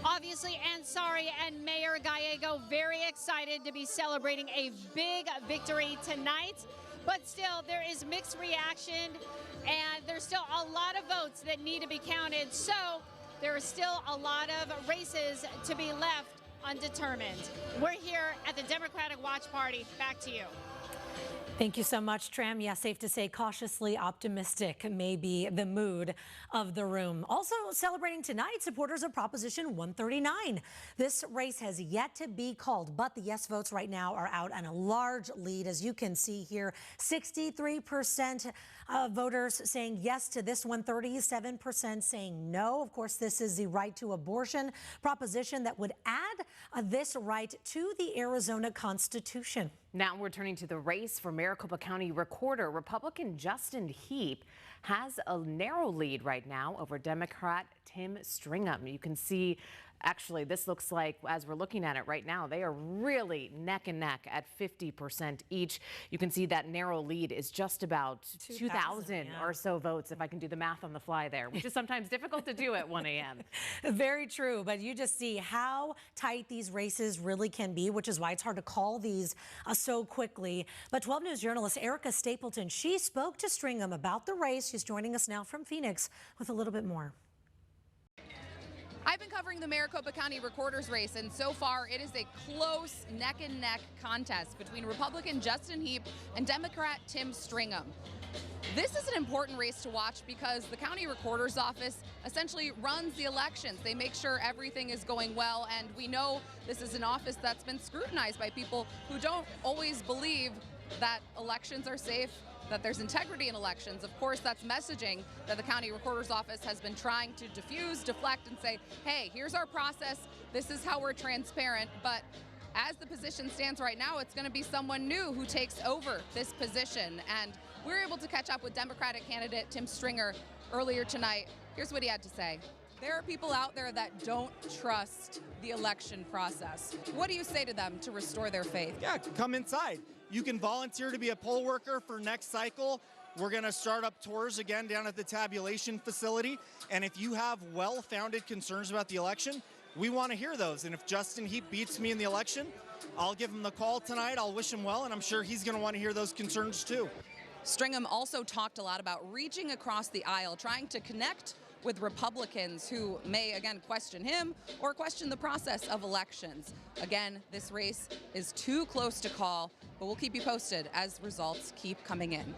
Obviously, Ansari and Mayor Gallego very excited to be celebrating a big victory tonight, but still there is mixed reaction, and there's still a lot of votes that need to be counted, so there are still a lot of races to be left undetermined. We're here at the Democratic Watch Party. Back to you.
Thank you so much, Tram. Yeah, safe to say cautiously optimistic may be the mood of the room. Also celebrating tonight, supporters of Proposition 139. This race has yet to be called, but the yes votes right now are out on a large lead. As you can see here, 63% of voters saying yes to this 137% saying no. Of course, this is the right to abortion proposition that would add this right to the Arizona Constitution.
Now we're turning to the race for Maricopa County Recorder. Republican Justin Heap has a narrow lead right now over Democrat Tim Stringham. You can see, actually, this looks like, as we're looking at it right now, they are really neck and neck at 50% each. You can see that narrow lead is just about 2,000 or so votes, if I can do the math on the fly there, which is sometimes difficult to do at 1 a.m.
Very true, but you just see how tight these races really can be, which is why it's hard to call these so quickly. But 12 News journalist Erica Stapleton, she spoke to Stringham about the race. She's joining us now from Phoenix with a little bit more.
I've been covering the Maricopa County Recorder's race, and so far it is a close neck-and-neck contest between Republican Justin Heap and Democrat Tim Stringham. This is an important race to watch because the County Recorder's Office essentially runs the elections. They make sure everything is going well, and we know this is an office that's been scrutinized by people who don't always believe that elections are safe, that there's integrity in elections. Of course, that's messaging that the County Recorder's Office has been trying to diffuse, deflect, and say, hey, here's our process, this is how we're transparent. But as the position stands right now, it's going to be someone new who takes over this position. And we're able to catch up with Democratic candidate Tim Stringer earlier tonight. Here's what he had to say. There are people out there that don't trust the election process. What do you say to them to restore their faith?
Yeah, come inside. You can volunteer to be a poll worker for next cycle. We're going to start up tours again down at the tabulation facility. And if you have well-founded concerns about the election, we want to hear those. And if Justin Heap beats me in the election, I'll give him the call tonight. I'll wish him well, and I'm sure he's going to want to hear those concerns too.
Stringham also talked a lot about reaching across the aisle, trying to connect with Republicans who may, again, question him or question the process of elections. Again, this race is too close to call, but we'll keep you posted as results keep coming in.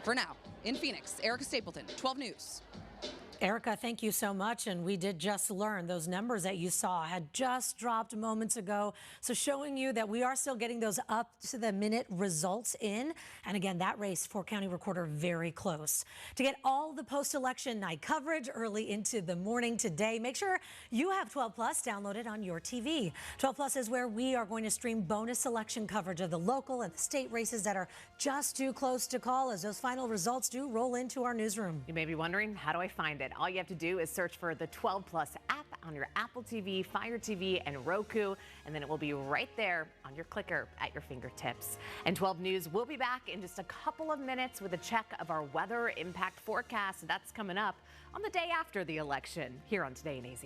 For now, in Phoenix, Erica Stapleton, 12 News.
Erica, thank you so much. And we did just learn those numbers that you saw had just dropped moments ago. So showing you that we are still getting those up to the minute results in. And again, that race for County Recorder very close. To get all the post-election night coverage early into the morning today, make sure you have 12 Plus downloaded on your TV. 12 Plus is where we are going to stream bonus election coverage of the local and the state races that are just too close to call as those final results do roll into our newsroom.
You may be wondering, how do I find it? All you have to do is search for the 12 Plus app on your Apple TV, Fire TV, and Roku, and then it will be right there on your clicker at your fingertips. And 12 News will be back in just a couple of minutes with a check of our weather impact forecast. That's coming up on the day after the election here on Today in AZ.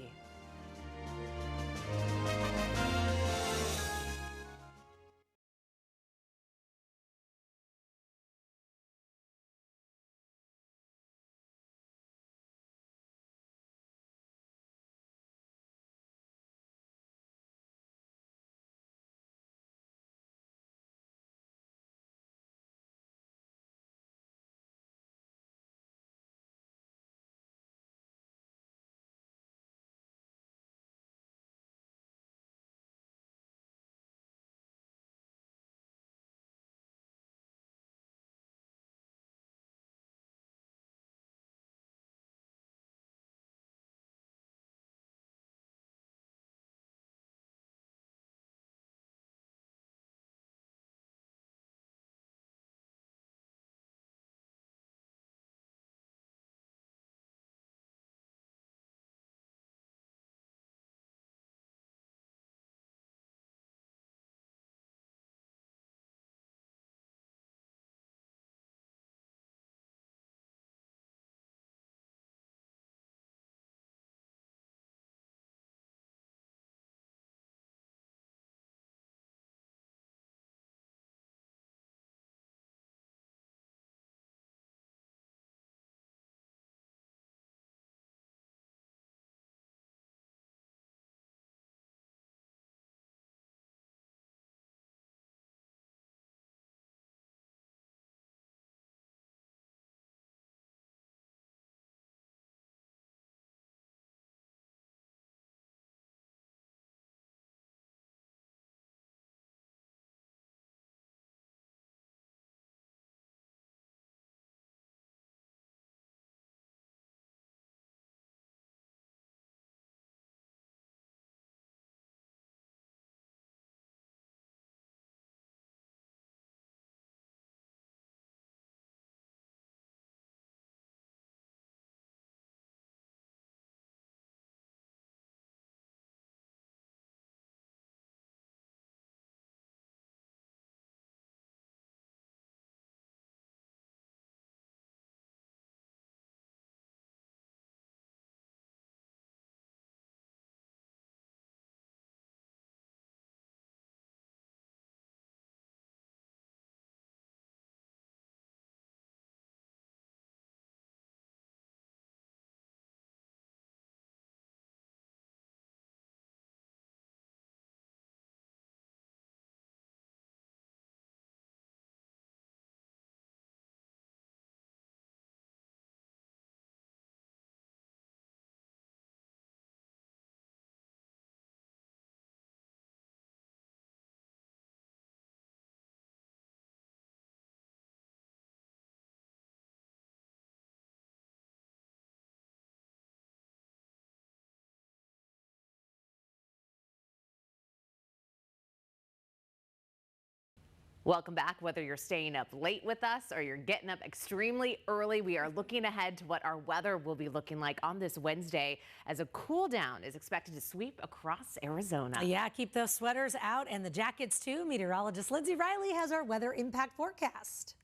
Welcome back. Whether you're staying up late with us or you're getting up extremely early, we are looking ahead to what our weather will be looking like on this Wednesday as a cool down is expected to sweep across Arizona.
Yeah, keep those sweaters out and the jackets too. Meteorologist Lindsay Riley has our weather impact forecast.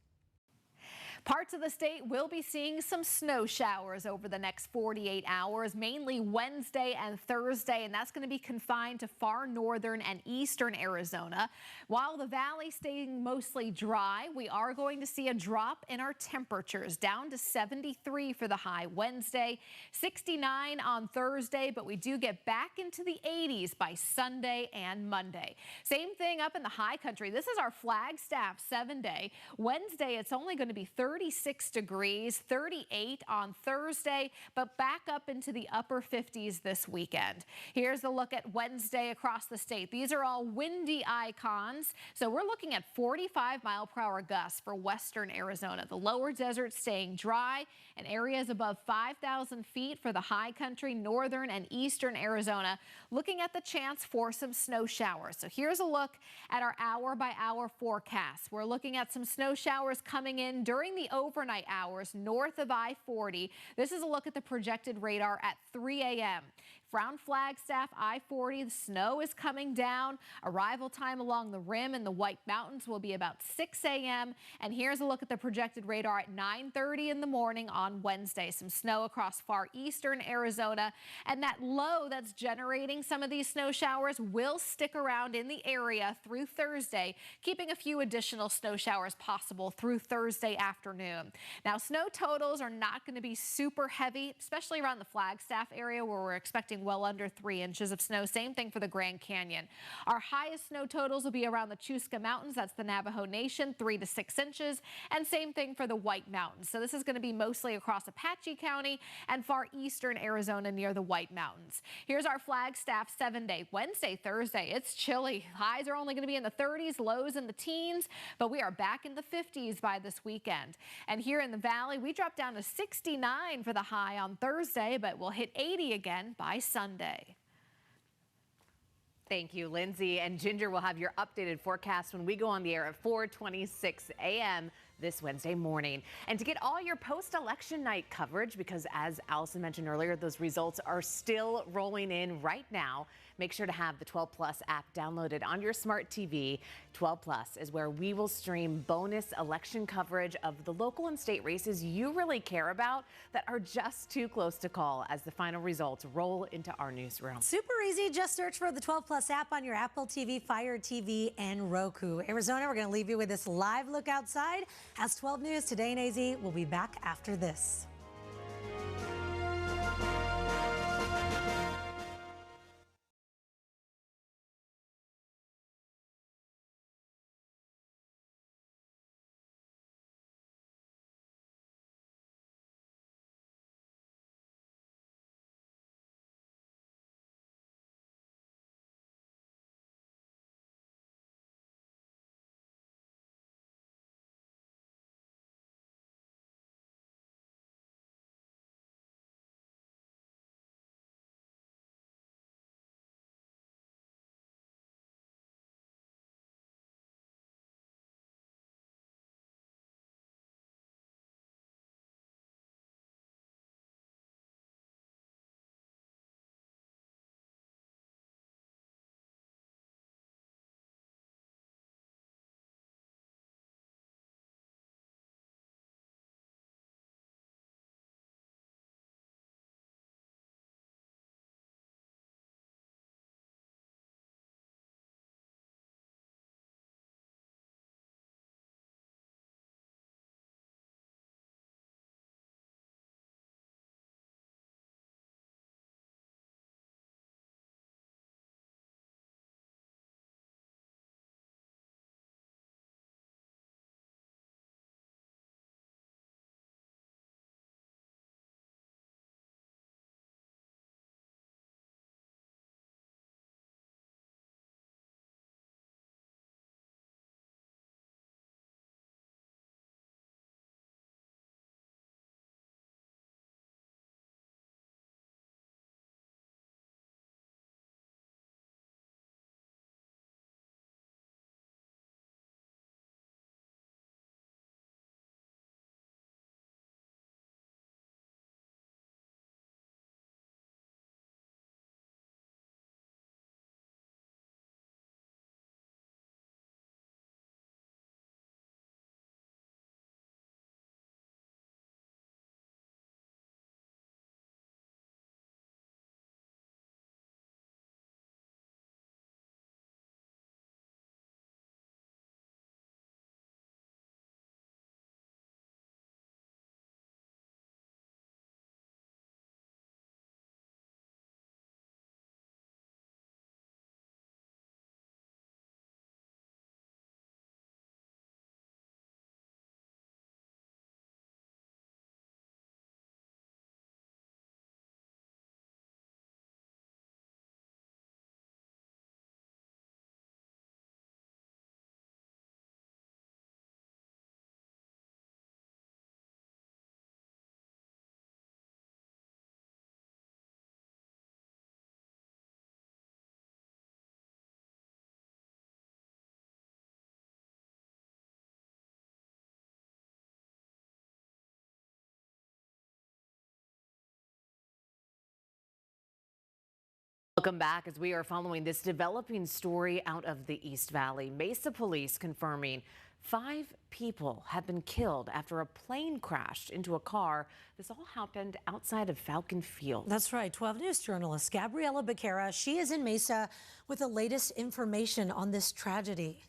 Parts of the state will be seeing some snow showers over the next 48 hours, mainly Wednesday and Thursday, and that's going to be confined to far northern and eastern Arizona. While the valley staying mostly dry, we are going to see a drop in our temperatures down to 73 for the high Wednesday, 69 on Thursday, but we do get back into the 80s by Sunday and Monday. Same thing up in the high country. This is our Flagstaff 7-day. Wednesday, it's only going to be 30 36 degrees, 38 on Thursday, but back up into the upper 50s this weekend. Here's a look at Wednesday across the state. These are all windy icons. So we're looking at 45-mile-per-hour gusts for western Arizona. The lower desert staying dry and areas above 5,000 feet for the high country, northern and eastern Arizona, looking at the chance for some snow showers. So here's a look at our hour-by-hour forecast. We're looking at some snow showers coming in during the overnight hours north of I-40. This is a look at the projected radar at 3 a.m. Around Flagstaff, I-40, the snow is coming down. Arrival time along the rim in the White Mountains will be about 6 a.m. And here's a look at the projected radar at 9:30 in the morning on Wednesday. Some snow across far eastern Arizona. And that low that's generating some of these snow showers will stick around in the area through Thursday, keeping a few additional snow showers possible through Thursday afternoon. Now, snow totals are not going to be super heavy, especially around the Flagstaff area where we're expecting well under 3 inches of snow. Same thing for the Grand Canyon. Our highest snow totals will be around the Chusca Mountains. That's the Navajo Nation, 3 to 6 inches. And same thing for the White Mountains. So this is going to be mostly across Apache County and far eastern Arizona near the White Mountains. Here's our Flagstaff 7-day. Wednesday, Thursday, it's chilly. Highs are only going to be in the 30s, lows in the teens, but we are back in the 50s by this weekend. And here in the valley, we drop down to 69 for the high on Thursday, but we'll hit 80 again by Sunday.
Thank you, Lindsay. And Ginger will have your updated forecast when we go on the air at 4:26 a.m. this Wednesday morning. And to get all your post-election night coverage, because as Allison mentioned earlier, those results are still rolling in right now, make sure to have the 12 Plus app downloaded on your smart TV. 12 Plus is where we will stream bonus election coverage of the local and state races you really care about that are just too close to call as the final results roll into our newsroom.
Super easy. Just search for the 12 Plus app on your Apple TV, Fire TV, and Roku. Arizona, we're going to leave you with this live look outside. As 12 News Today in AZ, we'll be back after this.
Welcome back as we are following this developing story out of the East Valley. Mesa police confirming 5 people have been killed after a plane crashed into a car. This all happened outside of Falcon Field.
That's right. 12 News journalist Gabriela Becerra, she is in Mesa with the latest information on this tragedy.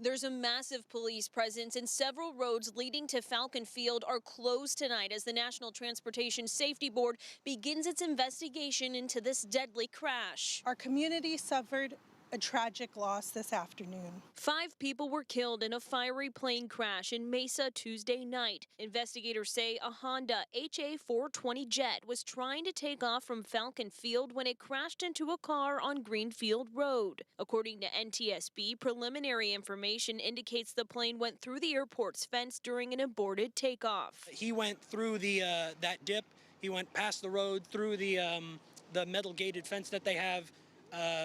There's a massive police presence, and several roads leading to Falcon Field are closed tonight as the National Transportation Safety Board begins its investigation into this deadly crash.
Our community suffered a tragic loss this afternoon.
5 people were killed in a fiery plane crash in Mesa Tuesday night. Investigators say a Honda HA420 jet was trying to take off from Falcon Field when it crashed into a car on Greenfield Road. According to NTSB, preliminary information indicates the plane went through the airport's fence during an aborted takeoff.
He went through the that dip. He went past the road, through the metal gated fence that they have.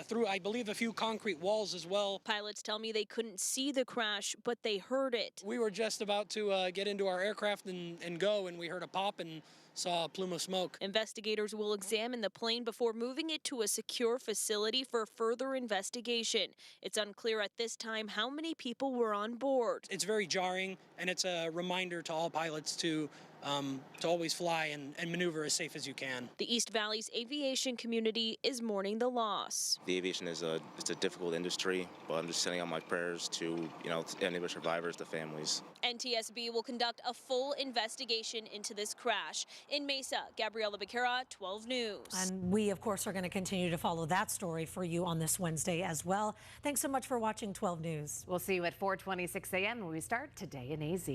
Through, I believe, a few concrete walls as well.
Pilots tell me they couldn't see the crash, but they heard it.
We were just about to get into our aircraft and go, and we heard a pop and saw a plume of smoke.
Investigators will examine the plane before moving it to a secure facility for further investigation. It's unclear at this time how many people were on board.
It's very jarring, and it's a reminder to all pilots to always fly and maneuver as safe as you can.
The East Valley's aviation community is mourning the loss.
The aviation is a difficult industry, but I'm just sending out my prayers to any of the survivors, the families.
NTSB will conduct a full investigation into this crash. In Mesa, Gabriela Becerra, 12 News.
And we, of course, are going to continue to follow that story for you on this Wednesday as well. Thanks so much for watching 12 News.
We'll see you at 4:26 a.m. when we start Today in AZ.